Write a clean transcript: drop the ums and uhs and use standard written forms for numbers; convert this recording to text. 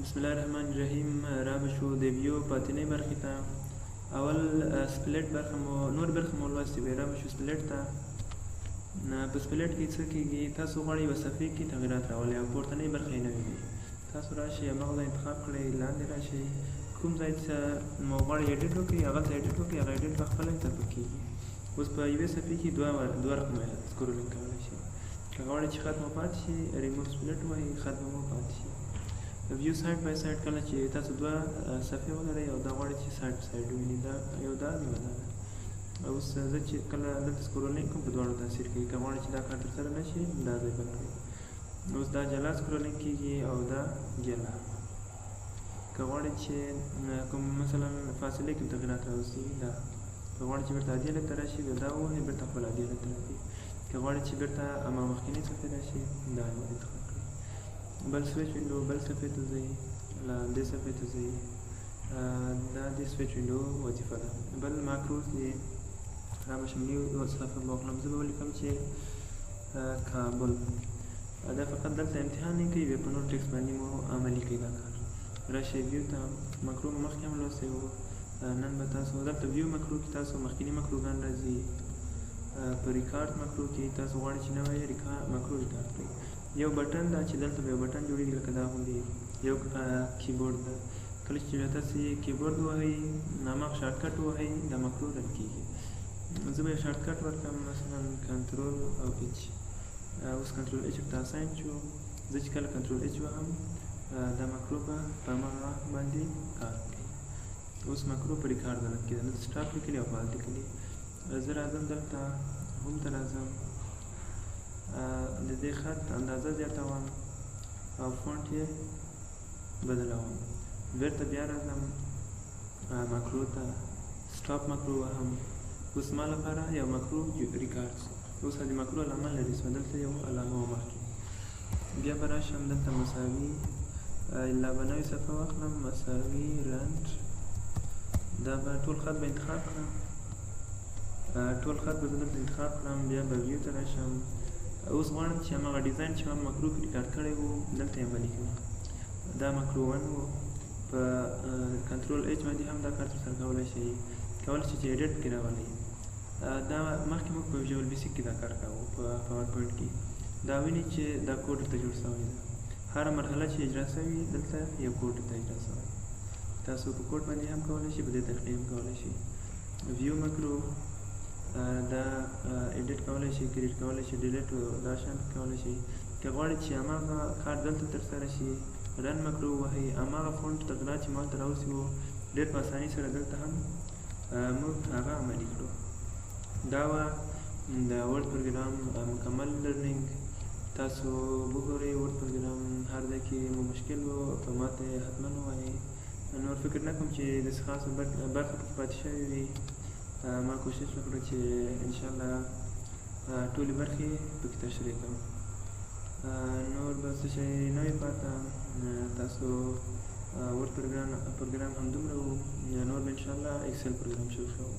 بسم الله الرحمن الرحیم. را به شو د ویو پاتینۍ برخې ته. اول سپلیټ برخه مو نور برخه مو لوستې وې. را به شو سپلیټ ته. په سپلیټ کې څه کېږي؟ تاسو غواړئ یوه صفحې کې تغیرات راولئ او پورتنۍ برخه یې نوې وي. تاسو راشئ هماغه ځای انتخاب کړئ، لاندې راشئ، کوم ځای ته مو غواړئ ایډیټ وکړئ هغه ته ایډیټ وکړئ، هغه ایډیټ پخپله ځپه کېږي. اوس په یوې صفحې کې دوه رقمه سکرولینګ کولی شئ. که غواړئ چې خط مو پاتې شي ریموو سپلیټ ووهئ، خط به مو پاتې شي. ویو سایډ بای سایډ کله چې تاسو دوه صفحې ولرئ او دا غواړئ چې سایډ بای سایډ ووینئ، دا یو دا یو دا ده. اوس زه چې کله دلته سکرولینګ کوم په دواړو تاثیر کوي. که غواړئ چې دا کار ترسره نه شي دا ځای بند کړئ. اوس دا جلا سکرولینګ کېږي او دا جلا. که غواړئ چې کوم مثلا فاصلې کې تغیرات راوستي دا. که غواړئ چې بېرته عادي حالت ته راشي بیا دا ووهئ، بېرته خپل عادي حالت ته راځي. که غواړئ چې بېرته مخکینۍ صفحې راشي دا انتخاب کړئ. بل سویچ وینډو بل صفحې ته ځئ، له دې صفحې ته ځئ. دا د سویچ وینډو وظیفه ده. بل ماکروز دی. را به شم یو صفحه به واخلم، زه به ولیکم چې کابل. دا فقط دلته امتحان نه کوي، بیا په نور ټکس باندې مو عملي کوي دا کار. راشئ ویو ته. مکرو مو مخکې هم لوستی و. نن به تاسو دلته ویو مکرو کې تاسو مخکیني مکروګان راځي. په ریکارډ مکرو کې تاسو غواړئ چې نوی مکرو ریکارډ کړئ. یو بټن ده چې دلته به یو بټن جوړېږي لکه دا غوندې یو کیبورډ ده. کله چې تاسو یې کیبورډ ووهئ هماغه شارټکټ ووهئ دا مکرو رن کېږي. زه به یې شارټکټ ورکړم، مثلا کنټرول او ایچ. اوس کنټرول ایچ ورته اساین شو. زه چې کله کنټرول ایچ وهم دا مکرو به په هماغه باندې کار کوي. اوس مکرو په ریکارډ باندې کېده، دلته سټاپ لیکلي او فال لیکلي. زه راځم دلته هوم ته راځم، د دې خط اندازه زیاتوم او فونټ یې بدلوم. بېرته بیا راځم مکرو ته، سټاپ مکرو وهم. اوس زما لپاره یو مکرو ریکارډ شو. اوس د مکرو علامه لري، دلته یو علامه وه مخکې. بیا به راشم دلته مساوي، لا به نوې صفحه واخلم، مساوي رنډ. دا به ټول خط به انتخاب کړم، ټول خط به زه دلته انتخاب کړم. بیا به ویو ته راشم. اوس غواړم چې هماغه ډیزاین چې ما مکرو کې ریکارډ کړی و دلته یې عملي کړم. دا مکرو 1 و. په کنټرول ایچ باندې هم دا کار ترسره کولی شئ. کولی شئ چې ایډیټ پکې راولئ. دا مخکې موږ په ویژوال بیسیک کې دا کار کوو، په پاور پوینټ کې. دا وینئ چې دا کوډ ورته جوړ شوی ده. هره مرحله چې اجرا شوي دلته یو کوډ ورته اجرا شوی. تاسو په کوډ باندې هم کولی شئ، په دې طریقې هم کولی شئ. ویو مکرو دا ایډیټ کولی شئ، کریټ کولی شئ، ډیلیټ دا شیان کولی شئ. که غواړئ چې هماغه کار دلته ترسره شي رن مکرو ووهئ، هماغه فونټ تغیرات چې ما هلته راوستي وو ډېر په اسانۍ سره دلته هم موږ هغه عملي کړو. دا وه د ورډ پروګرام مکمل لرنینګ. تاسو وګورئ ورډ پروګرام هر ځای کې مو مشکل و په ما ته یې حتما ووایئ. نور فکر نه کوم چې داسې خاصه برخه پکې پاتې شوې وي. ما کوشش وکړه چې انشاءالله ټولې برخې پکې تشریح کړم. نور به څه شی نه وي پاته. تاسو ورډ پروګرام همدومره و. نور به انشاءالله اکسل پروګرام شروع کوو.